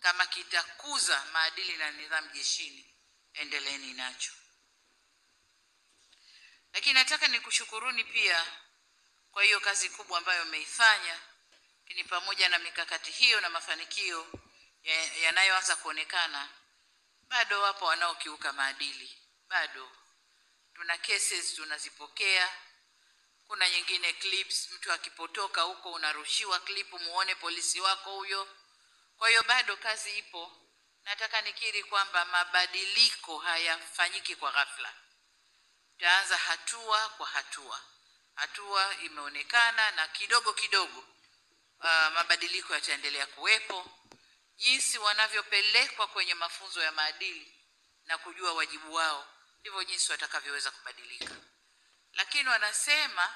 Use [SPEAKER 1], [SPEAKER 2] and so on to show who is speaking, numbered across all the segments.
[SPEAKER 1] kama kitakuza maadili na nidhamu jeshini, endeleeni nacho. Lakini nataka nikushukuruni pia kwa hiyo kazi kubwa ambayo mmeifanya, lakini pamoja na mikakati hiyo na mafanikio yanayoanza kuonekana, bado wapo wanaokiuka maadili. Bado tuna cases tunazipokea. Kuna nyingine clips, mtu akipotoka huko unarushiwa clip muone polisi wako huyo. Kwa hiyo bado kazi ipo. Nataka nikiri kwamba mabadiliko hayafanyiki kwa ghafla. Tutaanza hatua kwa hatua. Hatua imeonekana na kidogo kidogo mabadiliko yataendelea kuwepo. Jinsi wanavyopelekwa kwenye mafunzo ya maadili na kujua wajibu wao, ndivyo jinsi watakavyoweza kubadilika. Lakini wanasema,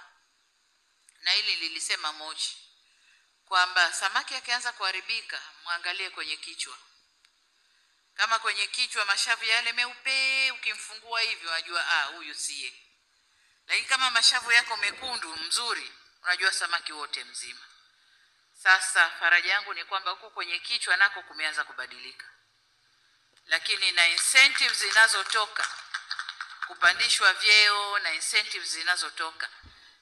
[SPEAKER 1] na hili lilisema Mochi, kwamba samaki akianza kuharibika muangalie kwenye kichwa. Kama kwenye kichwa mashavu yale meupe ukimfungua hivi unajua huyu siye. Lakini kama mashavu yako mekundu mzuri unajua samaki wote mzima. Sasa faraja yangu ni kwamba huko kwenye kichwa nako kumeanza kubadilika. Lakini na incentives zinazotoka, kupandishwa vyeo na incentives zinazotoka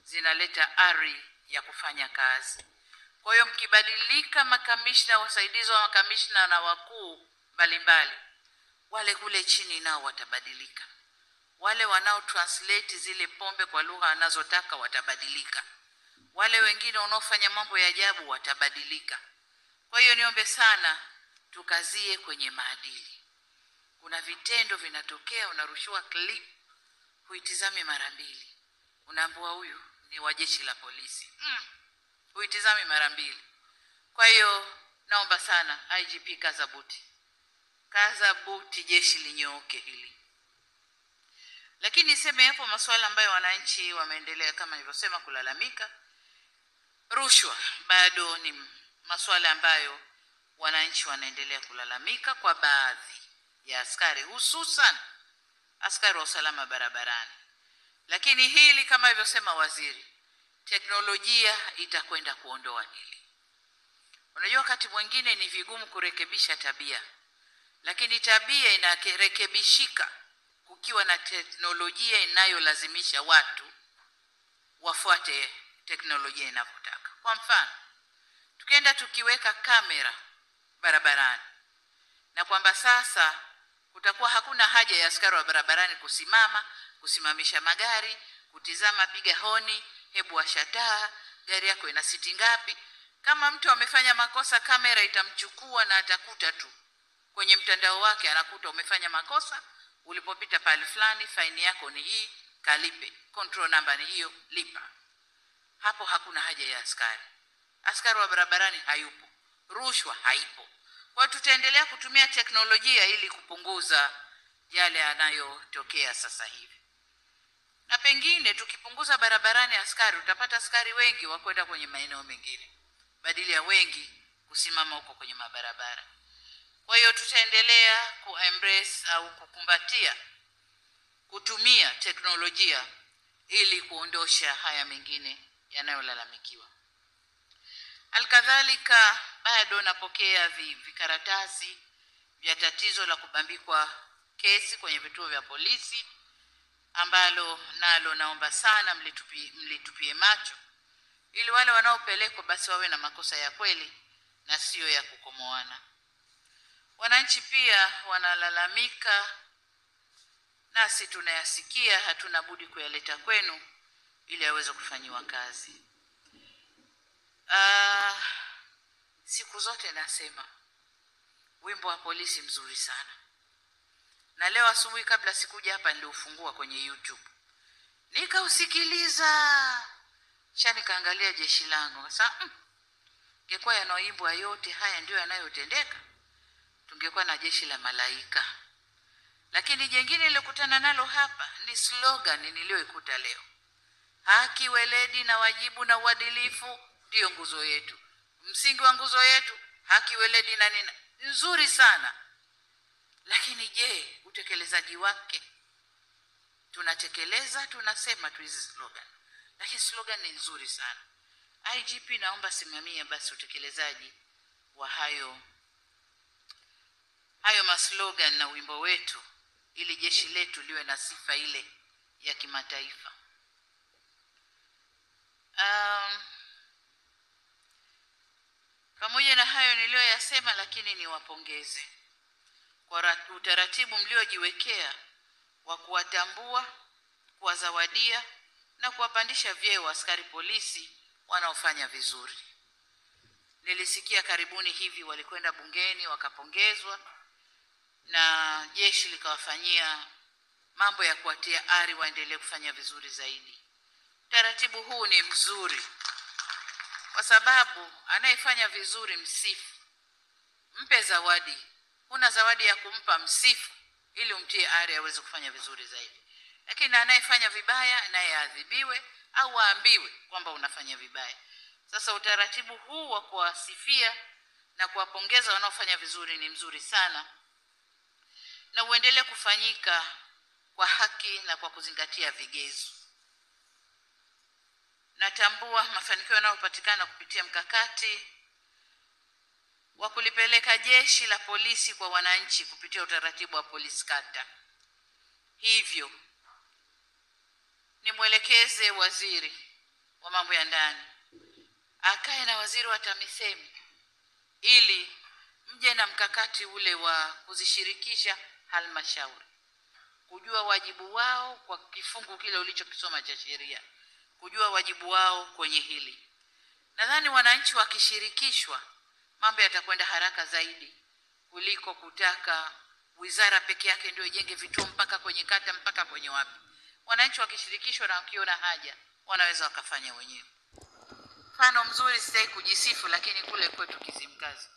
[SPEAKER 1] zinaleta ari ya kufanya kazi. Kwa hiyo mkibadilika, makamishna, wasaidizi wa makamishna na wakuu mbalimbali, wale kule chini nao watabadilika. Wale wanao translate zile pombe kwa lugha wanazotaka watabadilika. Wale wengine wanaofanya mambo ya ajabu watabadilika. Kwa hiyo niombe sana tukazie kwenye maadili. Kuna vitendo vinatokea, unarushiwa clip, huitizami mara mbili. Unaambiwa huyu ni wa jeshi la polisi. Huitizami mara mbili. Kwa hiyo naomba sana IGP kaza buti. Kaza buti, jeshi linyooke hili. Lakini niseme hapo masuala ambayo wananchi wameendelea kama nilivyosema kulalamika. Rushwa bado ni masuala ambayo wananchi wanaendelea kulalamika kwa baadhi ya askari, hususan askari wa usalama barabarani. Lakini hili kama alivyosema waziri, teknolojia itakwenda kuondoa hili. Unajua wakati mwingine ni vigumu kurekebisha tabia, lakini tabia inarekebishika kukiwa na teknolojia inayolazimisha watu wafuate teknolojia inavyotaka. Kwa mfano, tukienda tukiweka kamera barabarani, na kwamba sasa kutakuwa hakuna haja ya askari wa barabarani kusimamisha magari, kutizama, piga honi, hebu washa taa, gari yako ina siti ngapi. Kama mtu amefanya makosa, kamera itamchukua na atakuta tu kwenye mtandao wake, anakuta umefanya makosa, ulipopita pale fulani, faini yako ni hii, kalipe, control number ni hiyo, lipa. Hapo hakuna haja ya askari. Askari wa barabarani hayupo, rushwa haipo. Kwa hiyo tutaendelea kutumia teknolojia ili kupunguza yale yanayotokea sasa hivi. Na pengine tukipunguza barabarani askari, utapata askari wengi wa kwenda kwenye maeneo mengine, badala ya wengi kusimama huko kwenye mabarabara. Kwa hiyo tutaendelea ku-embrace au kukumbatia kutumia teknolojia ili kuondosha haya mengine yanayolalamikiwa. Alkadhalika bado napokea vikaratasi vya tatizo la kubambikwa kesi kwenye vituo vya polisi, ambalo nalo naomba sana mlitupie macho ili wale wanaopelekwa basi wawe na makosa ya kweli na sio ya kukomoana. Wananchi pia wanalalamika, nasi tunayasikia, hatuna budi kuyaleta kwenu ili yaweze kufanyiwa kazi. Siku zote nasema wimbo wa polisi mzuri sana. Na leo asubuhi kabla sikuja hapa niliufungua kwenye YouTube. Nikausikiliza. Nikaangalia jeshi langu. Sasa ingekuwa yanaoimbwa yote haya ndio yanayotendeka, tungekuwa na jeshi la malaika. Lakini jengine nilikutana nalo hapa ni slogan niliyoikuta leo. Haki, weledi na wajibu na uadilifu ndio nguzo yetu. Msingi wa nguzo yetu haki, weledi na nini. Nzuri sana. Lakini je, utekelezaji wake? Tunatekeleza, tunasema tu hizi slogan. Lakini slogan ni nzuri sana. IGP naomba simamia basi utekelezaji wa hayo hayo maslogan na wimbo wetu ili jeshi letu liwe na sifa ile ya kimataifa. Pamoja na hayo niliyoyasema, lakini niwapongeze kwa utaratibu mliojiwekea wa kuwatambua, kuwazawadia na kuwapandisha vyeo askari polisi wanaofanya vizuri. Nilisikia karibuni hivi walikwenda bungeni wakapongezwa na jeshi likawafanyia mambo ya kuwatia ari waendelee kufanya vizuri zaidi. Taratibu huu ni mzuri kwa sababu anayefanya vizuri msifu, mpe zawadi. Una zawadi ya kumpa, msifu ili umtie ari aweze kufanya vizuri zaidi. Lakini anayefanya vibaya naye adhibiwe au aambiwe kwamba unafanya vibaya. Sasa utaratibu huu wa kuwasifia na kuwapongeza wanaofanya vizuri ni mzuri sana, na uendelee kufanyika kwa haki na kwa kuzingatia vigezo. Natambua mafanikio yanayopatikana kupitia mkakati wa kulipeleka jeshi la polisi kwa wananchi kupitia utaratibu wa polisi kata. Hivyo nimwelekeze waziri wa mambo ya ndani akae na waziri wa TAMISEMI ili mje na mkakati ule wa kuzishirikisha halmashauri, kujua wajibu wao kwa kifungu kile ulichokisoma cha sheria, kujua wajibu wao kwenye hili. Nadhani wananchi wakishirikishwa mambo yatakwenda haraka zaidi kuliko kutaka wizara peke yake ndio ijenge vituo mpaka kwenye kata mpaka kwenye wapi. Wananchi wakishirikishwa na wakiona haja wanaweza wakafanya wenyewe. Mfano mzuri, sitaki kujisifu, lakini kule kwetu Kizimkazi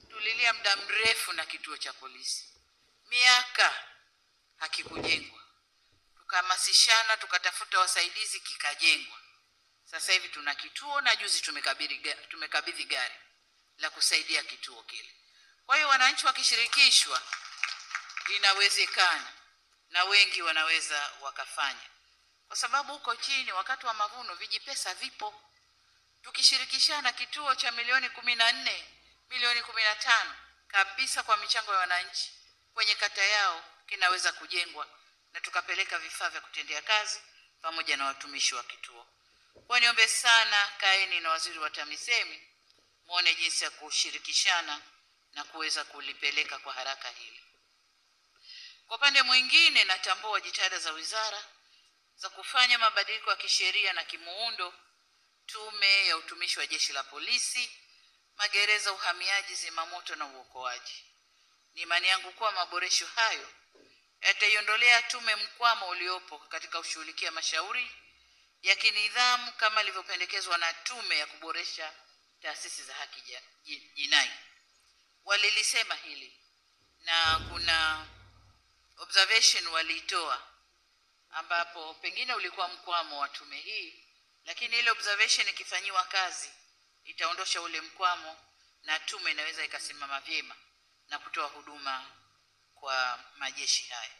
[SPEAKER 1] tulilia muda mrefu na kituo cha polisi. Miaka hakikujengwa. Tukahamasishana, tukatafuta wasaidizi, kikajengwa. Sasa hivi tuna kituo na juzi tumekabidhi gari la kusaidia kituo kile. Kwa hiyo wananchi wakishirikishwa inawezekana na wengi wanaweza wakafanya. Kwa sababu huko chini wakati wa mavuno vijipesa vipo. Tukishirikishana kituo cha milioni 14, milioni 15 kabisa kwa michango ya wananchi kwenye kata yao kinaweza kujengwa na tukapeleka vifaa vya kutendea kazi pamoja na watumishi wa kituo. Kwa niombe sana, kaeni na waziri wa TAMISEMI muone jinsi ya kushirikishana na kuweza kulipeleka kwa haraka hili. Kwa upande mwingine, natambua jitihada za wizara za kufanya mabadiliko ya kisheria na kimuundo, tume ya utumishi wa jeshi la polisi, magereza, uhamiaji, zimamoto na uokoaji. Ni imani yangu kuwa maboresho hayo yataiondolea tume mkwamo uliopo katika kushughulikia mashauri ya kinidhamu kama ilivyopendekezwa na tume ya kuboresha taasisi za haki jinai. Walilisema hili na kuna observation waliitoa ambapo pengine ulikuwa mkwamo wa tume hii, lakini ile observation ikifanyiwa kazi itaondosha ule mkwamo na tume inaweza ikasimama vyema na kutoa huduma kwa majeshi haya.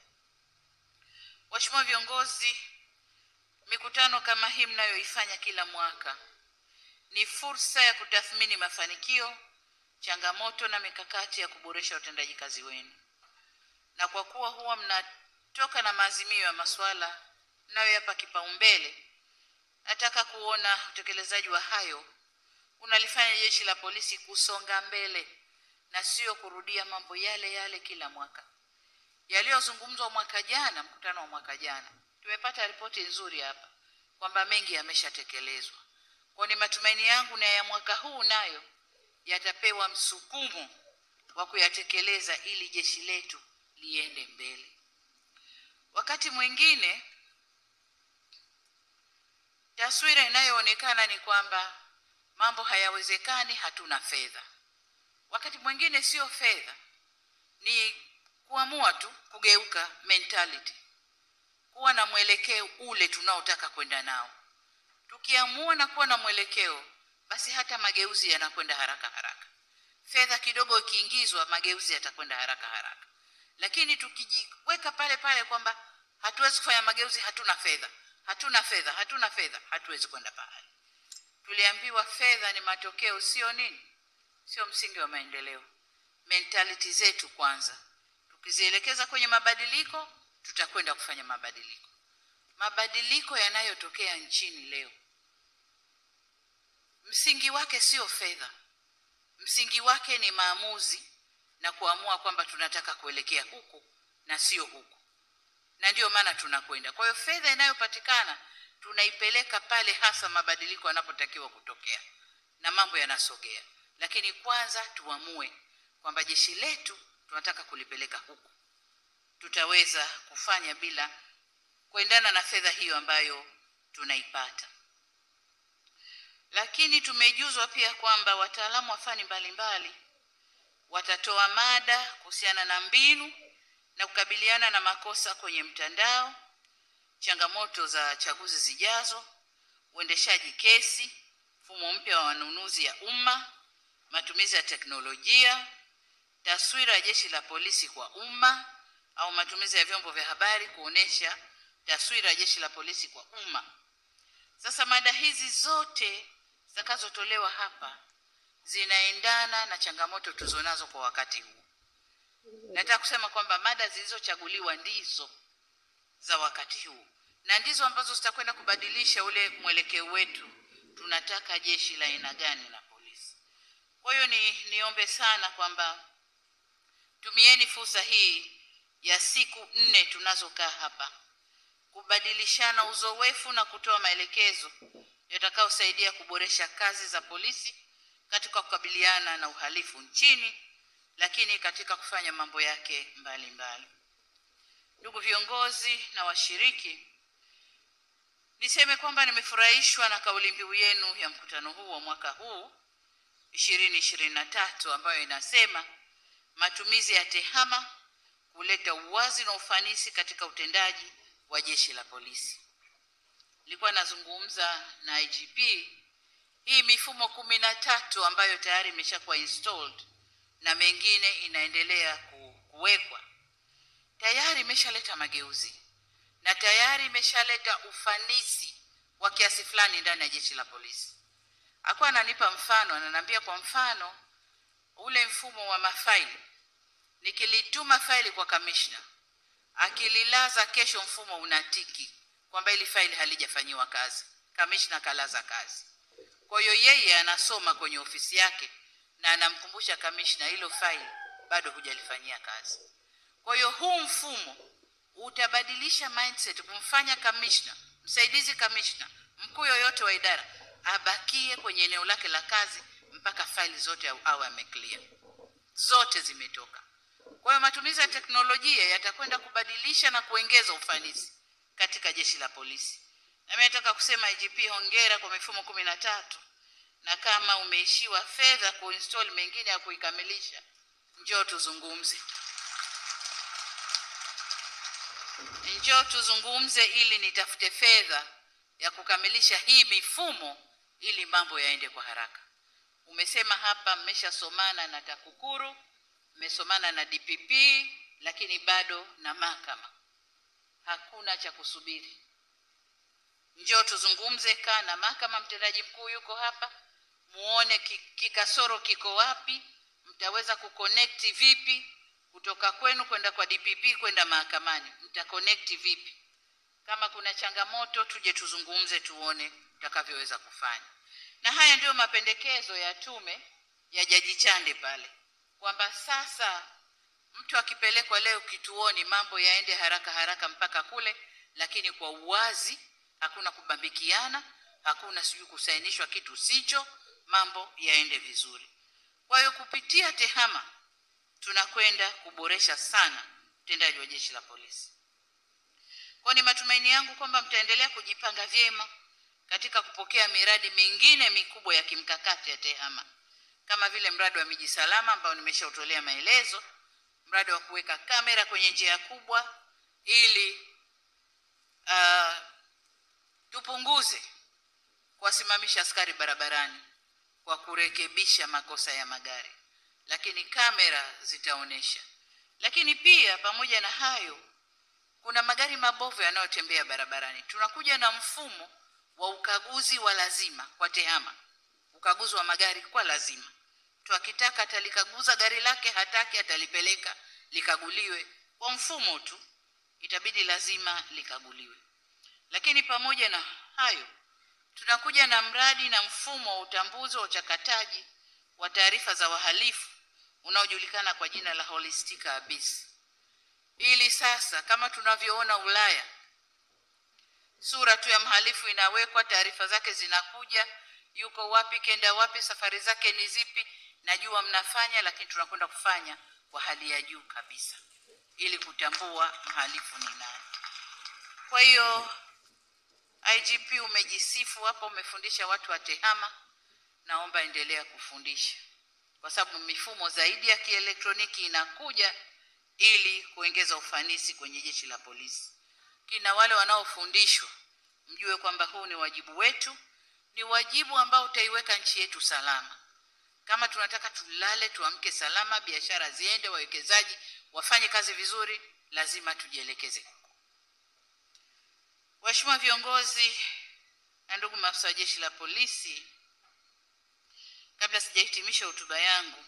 [SPEAKER 1] Waheshimiwa viongozi, mikutano kama hii mnayoifanya kila mwaka ni fursa ya kutathmini mafanikio, changamoto na mikakati ya kuboresha utendaji kazi wenu. Na kwa kuwa huwa mnatoka na maazimio ya masuala mnayoyapa kipaumbele, nataka kuona utekelezaji wa hayo unalifanya jeshi la polisi kusonga mbele na sio kurudia mambo yale yale kila mwaka. Yaliyozungumzwa mwaka jana, mkutano wa mwaka jana, tumepata ripoti nzuri hapa kwamba mengi yameshatekelezwa. Kwa ni matumaini yangu na ya mwaka huu nayo yatapewa msukumo wa kuyatekeleza ili jeshi letu liende mbele. Wakati mwingine taswira inayoonekana ni kwamba mambo hayawezekani, hatuna fedha. Wakati mwingine sio fedha, ni kuamua tu kugeuka mentality, kuwa na mwelekeo ule tunaotaka kwenda nao. Tukiamua na kuwa na mwelekeo, basi hata mageuzi yanakwenda haraka haraka. Fedha kidogo ikiingizwa, mageuzi yatakwenda haraka haraka. Lakini tukijiweka pale pale kwamba hatuwezi kufanya mageuzi, hatuna fedha, hatuwezi kwenda pale. Tuliambiwa fedha ni matokeo, sio nini? Sio msingi wa maendeleo. mentality zetu kwanza. Tukizielekeza kwenye mabadiliko, tutakwenda kufanya mabadiliko. Mabadiliko yanayotokea nchini leo, msingi wake sio fedha. Msingi wake ni maamuzi na kuamua kwamba tunataka kuelekea huku na sio huku. Na ndio maana tunakwenda. Kwa hiyo fedha inayopatikana tunaipeleka pale hasa mabadiliko yanapotakiwa kutokea na mambo yanasogea. Lakini kwanza tuamue kwamba jeshi letu tunataka kulipeleka huku. Tutaweza kufanya bila kuendana na fedha hiyo ambayo tunaipata. Lakini tumejuzwa pia kwamba wataalamu wa fani mbalimbali watatoa mada kuhusiana na mbinu na kukabiliana na makosa kwenye mtandao, changamoto za chaguzi zijazo, uendeshaji kesi, mfumo mpya wa manunuzi ya umma, matumizi ya teknolojia, taswira ya jeshi la polisi kwa umma au matumizi ya vyombo vya habari kuonesha taswira ya jeshi la polisi kwa umma. Sasa mada hizi zote zitakazotolewa hapa zinaendana na changamoto tulizonazo kwa wakati huu. Nataka kusema kwamba mada zilizochaguliwa ndizo za wakati huu na ndizo ambazo zitakwenda kubadilisha ule mwelekeo wetu. Tunataka jeshi la aina gani la polisi? Kwa hiyo niombe sana kwamba tumieni fursa hii ya siku 4 tunazokaa hapa kubadilishana uzoefu na kutoa maelekezo yatakayosaidia kuboresha kazi za polisi katika kukabiliana na uhalifu nchini, lakini katika kufanya mambo yake mbalimbali. Ndugu viongozi na washiriki, niseme kwamba nimefurahishwa na kauli mbiu yenu ya mkutano huu wa mwaka huu 2023 ambayo inasema matumizi ya tehama kuleta uwazi na ufanisi katika utendaji wa jeshi la polisi. Nilikuwa nazungumza na IGP, hii mifumo 13 ambayo tayari imeshakuwa installed na mengine inaendelea kuwekwa, tayari imeshaleta mageuzi na tayari imeshaleta ufanisi wa kiasi fulani ndani ya jeshi la polisi. Hakuwa ananipa mfano, ananiambia kwa mfano ule mfumo wa mafaili, nikilituma faili kwa kamishna, akililaza kesho mfumo unatiki kwamba ili faili halijafanyiwa kazi, kamishna kalaza kazi. Kwa hiyo yeye anasoma kwenye ofisi yake na anamkumbusha kamishna hilo faili bado hujalifanyia kazi. Kwa hiyo huu mfumo utabadilisha mindset, kumfanya kamishna, msaidizi kamishna, mkuu yoyote wa idara abakie kwenye eneo lake la kazi mpaka faili zote au ameclear. Zote zimetoka. Kwa hiyo matumizi ya teknolojia yatakwenda kubadilisha na kuongeza ufanisi katika jeshi la polisi. Na mimi nataka kusema IGP, hongera kwa mifumo 13, na kama umeishiwa fedha kuinstall mengine ya kuikamilisha, njoo tuzungumze. Njoo tuzungumze ili nitafute fedha ya kukamilisha hii mifumo ili mambo yaende kwa haraka. Umesema hapa mmeshasomana na TAKUKURU, mmesomana na DPP, lakini bado na mahakama. Hakuna cha kusubiri. Njoo tuzungumze, kaa na mahakama, mtendaji mkuu yuko hapa, muone kikasoro kiko wapi, mtaweza kuconnect vipi kutoka kwenu kwenda kwa DPP kwenda mahakamani, mtaconnect vipi? Kama kuna changamoto tuje tuzungumze, tuone tutakavyoweza kufanya. Na haya ndio mapendekezo ya tume ya Jaji Chande pale, kwamba sasa mtu akipelekwa leo kituoni mambo yaende haraka haraka mpaka kule, lakini kwa uwazi, hakuna kubambikiana, hakuna siju kusainishwa kitu sicho, mambo yaende vizuri. Kwa hiyo kupitia tehama tunakwenda kuboresha sana utendaji wa jeshi la polisi. Kwa ni matumaini yangu kwamba mtaendelea kujipanga vyema katika kupokea miradi mingine mikubwa ya kimkakati ya tehama, kama vile mradi wa miji salama ambao nimeshautolea maelezo, mradi wa kuweka kamera kwenye njia kubwa ili tupunguze kuwasimamisha askari barabarani kwa kurekebisha makosa ya magari, lakini kamera zitaonesha. Lakini pia pamoja na hayo, kuna magari mabovu yanayotembea barabarani. Tunakuja na mfumo wa ukaguzi wa lazima kwa tehama, ukaguzi wa magari kwa lazima, Mtu akitaka atalikaguza gari lake, hataki atalipeleka likaguliwe kwa mfumo tu, itabidi lazima likaguliwe. Lakini pamoja na hayo, tunakuja na mradi na mfumo wa utambuzi wa uchakataji wa taarifa za wahalifu unaojulikana kwa jina la Holistic Abyss. Ili sasa kama tunavyoona Ulaya, sura tu ya mhalifu inawekwa, taarifa zake zinakuja, yuko wapi, kenda wapi, safari zake ni zipi, najua mnafanya, lakini tunakwenda kufanya kwa hali ya juu kabisa ili kutambua mhalifu ni nani. Kwa hiyo IGP umejisifu hapa, umefundisha watu wa TEHAMA, naomba endelea kufundisha, kwa sababu mifumo zaidi ya kielektroniki inakuja ili kuongeza ufanisi kwenye jeshi la polisi. Kina wale wanaofundishwa, mjue kwamba huu ni wajibu wetu, ni wajibu ambao utaiweka nchi yetu salama. Kama tunataka tulale tuamke salama, biashara ziende, wawekezaji wafanye kazi vizuri, lazima tujielekeze. Waheshimiwa viongozi na ndugu maafisa wa jeshi la polisi, kabla sijahitimisha hotuba yangu,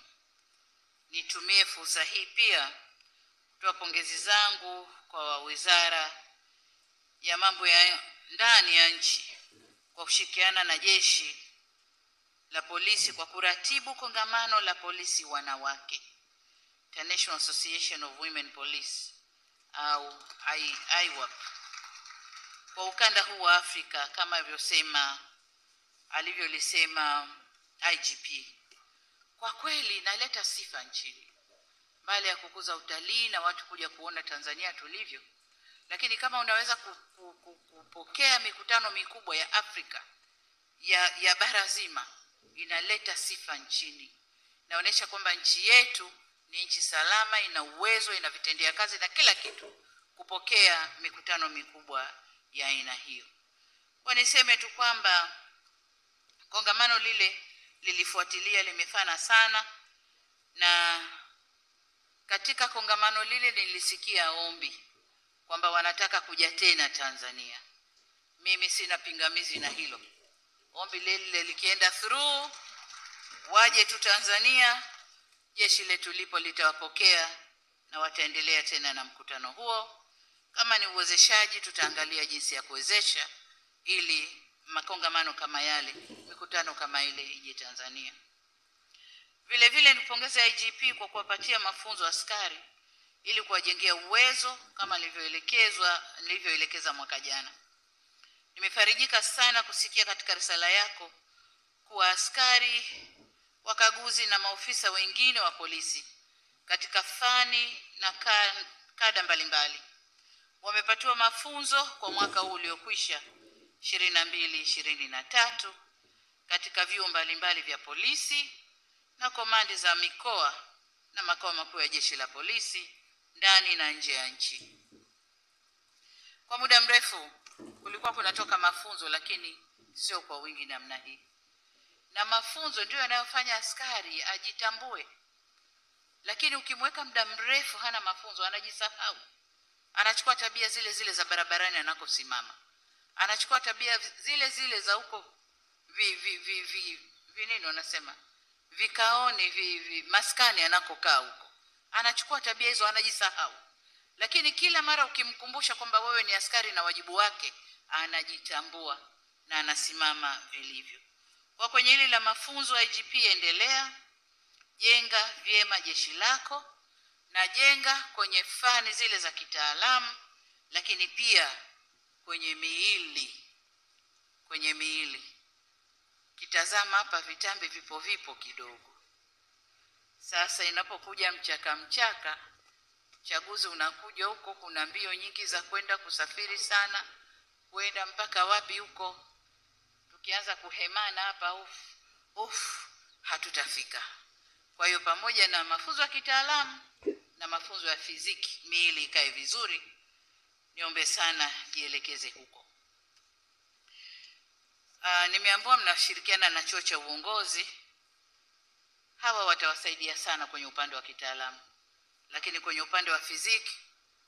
[SPEAKER 1] nitumie fursa hii pia kutoa pongezi zangu kwa Wizara ya Mambo ya Ndani ya nchi kwa kushirikiana na jeshi la polisi kwa kuratibu kongamano la polisi wanawake, International Association of Women Police au IWAP, kwa ukanda huu wa Afrika, kama alivyolisema IGP. Kwa kweli naleta sifa nchini, mbali ya kukuza utalii na watu kuja kuona Tanzania tulivyo, lakini kama unaweza kupokea mikutano mikubwa ya Afrika ya bara zima, inaleta sifa nchini. Inaonyesha kwamba nchi yetu ni nchi salama, ina uwezo, ina vitendea kazi na kila kitu kupokea mikutano mikubwa ya aina hiyo. Kwa niseme tu kwamba kongamano lile lilifuatilia, limefana sana, na katika kongamano lile nilisikia ombi kwamba wanataka kuja tena Tanzania. Mimi sina pingamizi na hilo. Ombi lile likienda through, waje tu Tanzania, jeshi letu lipo litawapokea na wataendelea tena na mkutano huo. Kama ni uwezeshaji, tutaangalia jinsi ya kuwezesha ili makongamano kama yale, mikutano kama ile ije Tanzania. Vile vile nipongeze IGP kwa kuwapatia mafunzo askari ili kuwajengea uwezo kama nilivyoelekeza mwaka jana. Nimefarijika sana kusikia katika risala yako kuwa askari, wakaguzi na maofisa wengine wa polisi katika fani na kada mbalimbali wamepatiwa mafunzo kwa mwaka huu uliokwisha 22-23 katika vyuo mbalimbali vya polisi na komandi za mikoa na makao makuu ya jeshi la polisi ndani na nje ya nchi. Kwa muda mrefu kulikuwa kunatoka mafunzo, lakini sio kwa wingi namna hii. Na mafunzo ndio yanayofanya askari ajitambue. Lakini ukimweka muda mrefu hana mafunzo, anajisahau. Anachukua tabia zile zile za barabarani anakosimama. Anachukua tabia zile zile za huko nini wanasema? Vikaoni, maskani anakokaa huko. Anachukua tabia hizo, anajisahau. Lakini kila mara ukimkumbusha kwamba wewe ni askari na wajibu wake, anajitambua na anasimama vilivyo. Kwa kwenye hili la mafunzo, IGP endelea, jenga vyema jeshi lako na jenga kwenye fani zile za kitaalamu, lakini pia kwenye miili. Kitazama hapa vitambi vipo kidogo. Sasa inapokuja mchaka, chaguzi unakuja huko, kuna mbio nyingi za kwenda kusafiri sana, kwenda mpaka wapi huko. Tukianza kuhemana hapa hatutafika. Kwa hiyo pamoja na mafunzo ya kitaalamu na mafunzo ya fiziki, miili ikae vizuri, niombe sana jielekeze huko. Nimeambiwa mnashirikiana na chuo cha uongozi. Hawa watawasaidia sana kwenye upande wa kitaalamu. Lakini kwenye upande wa fiziki,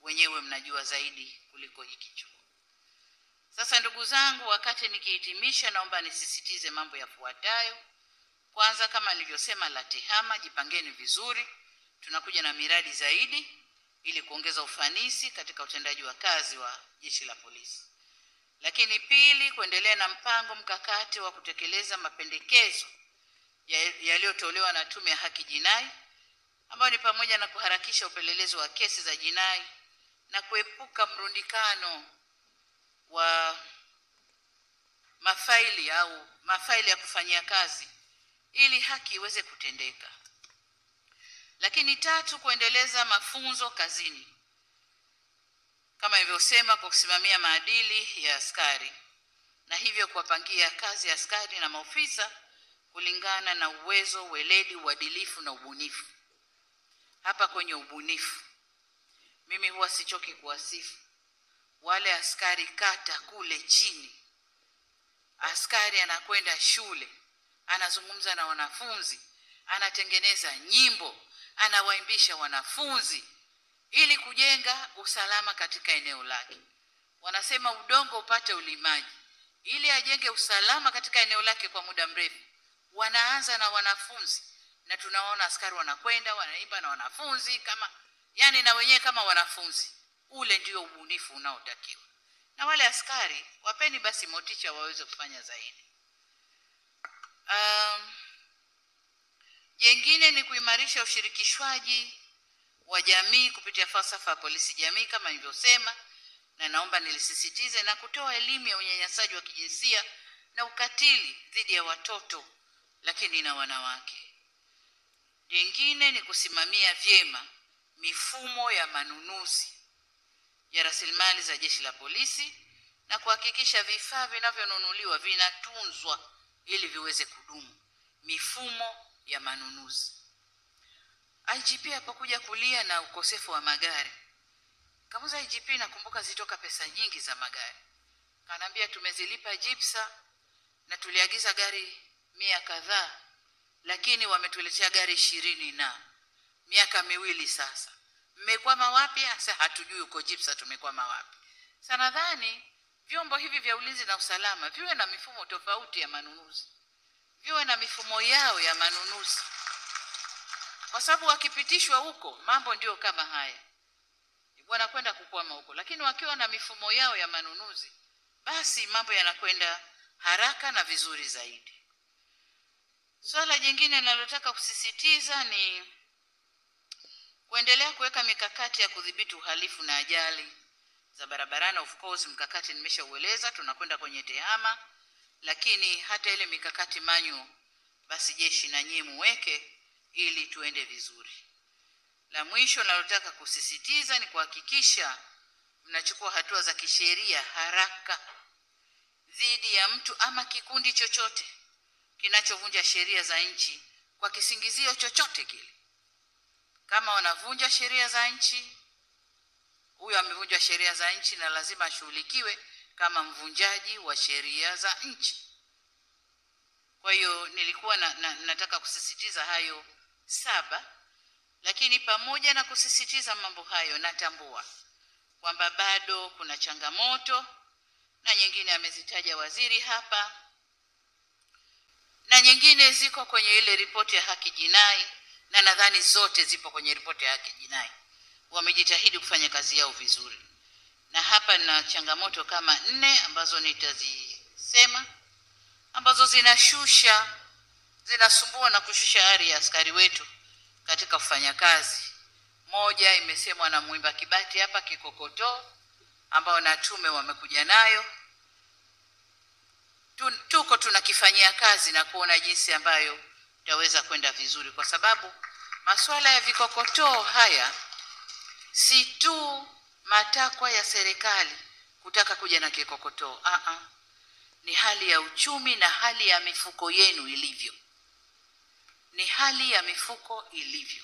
[SPEAKER 1] wenyewe mnajua zaidi kuliko hiki chuo. Sasa ndugu zangu, wakati nikihitimisha, naomba nisisitize mambo yafuatayo Kwanza, kama nilivyosema, la TEHAMA, jipangeni vizuri, tunakuja na miradi zaidi ili kuongeza ufanisi katika utendaji wa kazi wa Jeshi la Polisi. Lakini pili, kuendelea na mpango mkakati wa kutekeleza mapendekezo yaliyotolewa na Tume ya Haki Jinai, ambayo ni pamoja na kuharakisha upelelezi wa kesi za jinai na kuepuka mrundikano wa mafaili ya kufanyia kazi ili haki iweze kutendeka. Lakini tatu, kuendeleza mafunzo kazini, kama nilivyosema, kwa kusimamia maadili ya askari na hivyo kuwapangia kazi ya askari na maofisa kulingana na uwezo, weledi, uadilifu na ubunifu. Hapa kwenye ubunifu, mimi huwa sichoki kuwasifu wale askari kata kule chini. Askari anakwenda shule, anazungumza na wanafunzi, anatengeneza nyimbo, anawaimbisha wanafunzi ili kujenga usalama katika eneo lake. Wanasema udongo upate ulimaji. Ili ajenge usalama katika eneo lake kwa muda mrefu, wanaanza na wanafunzi, na tunaona askari wanakwenda wanaimba na wanafunzi na wenyewe kama wanafunzi. Ule ndio ubunifu unaotakiwa. Na wale askari wapeni basi motisha waweze kufanya zaidi. Jengine ni kuimarisha ushirikishwaji wa jamii kupitia falsafa ya polisi jamii, kama nilivyosema, na naomba nilisisitize, na kutoa elimu ya unyanyasaji wa kijinsia na ukatili dhidi ya watoto lakini na wanawake. Jengine ni kusimamia vyema mifumo ya manunuzi ya rasilimali za Jeshi la Polisi na kuhakikisha vifaa vinavyonunuliwa vinatunzwa ili viweze kudumu. Mifumo ya manunuzi. IGP hapakuja kulia na ukosefu wa magari. Kamuza IGP, nakumbuka zitoka pesa nyingi za magari. Kanambia tumezilipa JIPSA na tuliagiza gari 100 kadhaa, lakini wametuletea gari 20 na miaka 2 sasa. Mmekwama wapi? Sasa hatujui uko JIPSA tumekwama wapi. Sasa nadhani vyombo hivi vya ulinzi na usalama viwe na mifumo tofauti ya manunuzi. Viwe na mifumo yao ya manunuzi. Kwa sababu wakipitishwa huko mambo ndio kama haya, wanakwenda kukwama huko. Lakini wakiwa na mifumo yao ya manunuzi, basi mambo yanakwenda haraka na vizuri zaidi. Swala jingine ninalotaka kusisitiza ni kuendelea kuweka mikakati ya kudhibiti uhalifu na ajali za barabarani. Of course mkakati nimeshaueleza, tunakwenda kwenye TEHAMA, lakini hata ile mikakati manyo basi jeshi na nyinyi muweke ili tuende vizuri. La mwisho nalotaka kusisitiza ni kuhakikisha mnachukua hatua za kisheria haraka dhidi ya mtu ama kikundi chochote kinachovunja sheria za nchi kwa kisingizio chochote kile. Kama wanavunja sheria za nchi, huyo amevunja sheria za nchi na lazima ashughulikiwe kama mvunjaji wa sheria za nchi. Kwa hiyo nilikuwa nataka kusisitiza hayo 7, lakini pamoja na kusisitiza mambo hayo, natambua kwamba bado kuna changamoto, na nyingine amezitaja waziri hapa, na nyingine ziko kwenye ile ripoti ya haki jinai, na nadhani zote zipo kwenye ripoti ya haki jinai. Wamejitahidi kufanya kazi yao vizuri. Na hapa na changamoto kama 4 ambazo nitazisema, ambazo zinasumbua na kushusha ari ya askari wetu katika kufanya kazi. Moja imesemwa na Mwimba Kibati hapa, kikokotoo ambao na tume wamekuja nayo. Tuko tunakifanyia kazi na kuona jinsi ambayo tutaweza kwenda vizuri, kwa sababu masuala ya vikokotoo haya si tu matakwa ya serikali kutaka kuja na kikokotoo. Ni hali ya uchumi na hali ya mifuko yenu ilivyo. Ni hali ya mifuko ilivyo.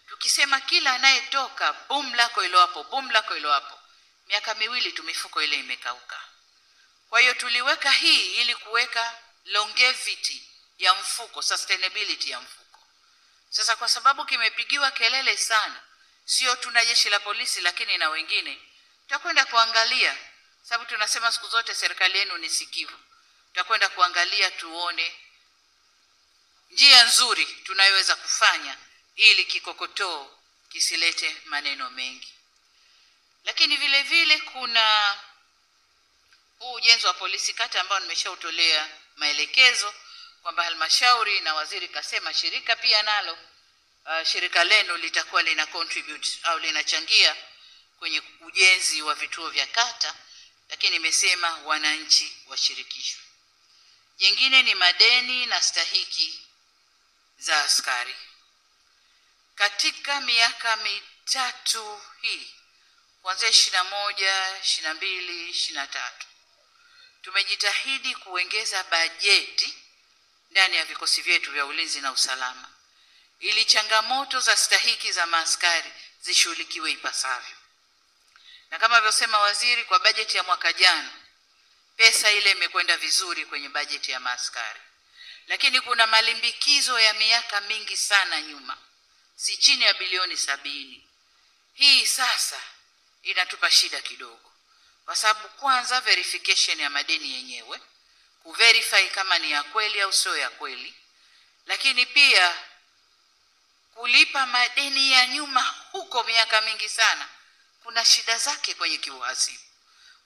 [SPEAKER 1] Tukisema kila anayetoka boom lako ilo hapo, miaka 2 tu mifuko ile imekauka. Kwa hiyo tuliweka hii ili kuweka longevity ya mfuko, sustainability ya mfuko. Sasa kwa sababu kimepigiwa kelele sana, sio tuna Jeshi la Polisi lakini na wengine, tutakwenda kuangalia, sababu tunasema siku zote serikali yenu ni sikivu. Tutakwenda kuangalia tuone njia nzuri tunayoweza kufanya ili kikokotoo kisilete maneno mengi. Lakini vile vile kuna huu ujenzi wa polisi kata ambao nimeshautolea maelekezo kwamba halmashauri na waziri kasema shirika pia nalo shirika lenu litakuwa lina contribute au linachangia kwenye ujenzi wa vituo vya kata, lakini nimesema wananchi washirikishwe. Jingine ni madeni na stahiki za askari. Katika miaka mitatu hii kuanzia 21, 22, 23 tumejitahidi kuongeza bajeti ndani ya vikosi vyetu vya ulinzi na usalama ili changamoto za stahiki za maaskari zishughulikiwe ipasavyo. Na kama alivyosema waziri, kwa bajeti ya mwaka jana pesa ile imekwenda vizuri kwenye bajeti ya maaskari, lakini kuna malimbikizo ya miaka mingi sana nyuma, si chini ya bilioni 70. Hii sasa inatupa shida kidogo, kwa sababu kwanza verification ya madeni yenyewe, kuverify kama ni ya kweli au sio ya kweli, lakini pia kulipa madeni ya nyuma huko miaka mingi sana kuna shida zake kwenye kiuhasibu.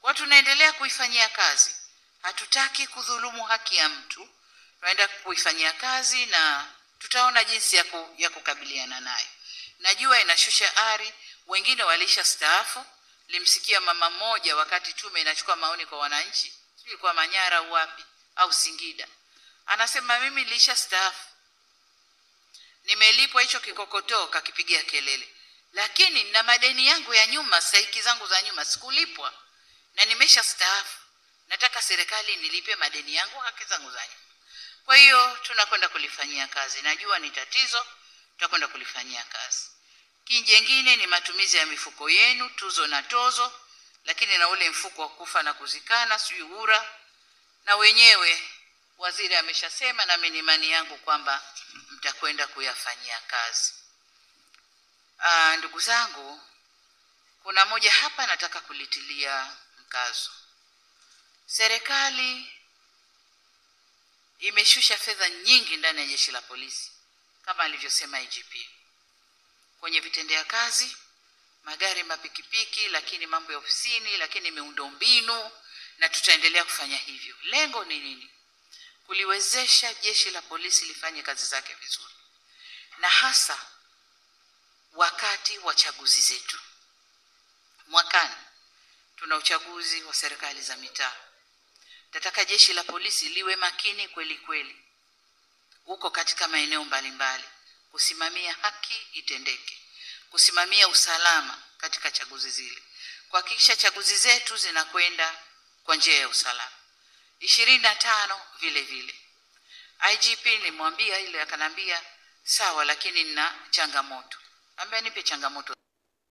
[SPEAKER 1] Kwa tunaendelea kuifanyia kazi, hatutaki kudhulumu haki ya mtu, tunaenda kuifanyia kazi na tutaona jinsi ya kukabiliana nayo. Najua inashusha ari, wengine walisha staafu. Limsikia mama mmoja wakati tume inachukua maoni kwa wananchi, sijui kwa Manyara au wapi au Singida, anasema mimi nilisha staafu, nimelipwa hicho kikokotoo, kakipigia kelele, lakini na madeni yangu ya nyuma, stahiki zangu za nyuma sikulipwa na nimesha staafu, nataka serikali nilipe madeni yangu, haki zangu za nyuma. Kwa hiyo tunakwenda kulifanyia kazi, najua ni tatizo, tutakwenda kulifanyia kazi. Kingine ni matumizi ya mifuko yenu, tuzo na tozo, lakini na ule mfuko wa kufa na kuzikana, sijui URA, na wenyewe waziri ameshasema na mimi imani yangu kwamba mtakwenda kuyafanyia kazi. Ndugu zangu, kuna moja hapa nataka kulitilia mkazo. Serikali imeshusha fedha nyingi ndani ya jeshi la polisi kama alivyosema IGP, kwenye vitendea kazi, magari, mapikipiki, lakini mambo ya ofisini, lakini miundombinu, na tutaendelea kufanya hivyo. Lengo ni nini? Kuliwezesha jeshi la polisi lifanye kazi zake vizuri, na hasa wakati wa chaguzi zetu. Mwakani tuna uchaguzi wa serikali za mitaa. Nataka jeshi la polisi liwe makini kweli kweli huko katika maeneo mbalimbali, kusimamia haki itendeke, kusimamia usalama katika chaguzi zile, kuhakikisha chaguzi zetu zinakwenda kwa njia ya usalama. 25 vile vile IGP nilimwambia ile, akanambia sawa, lakini nina changamoto. Nipe changamoto.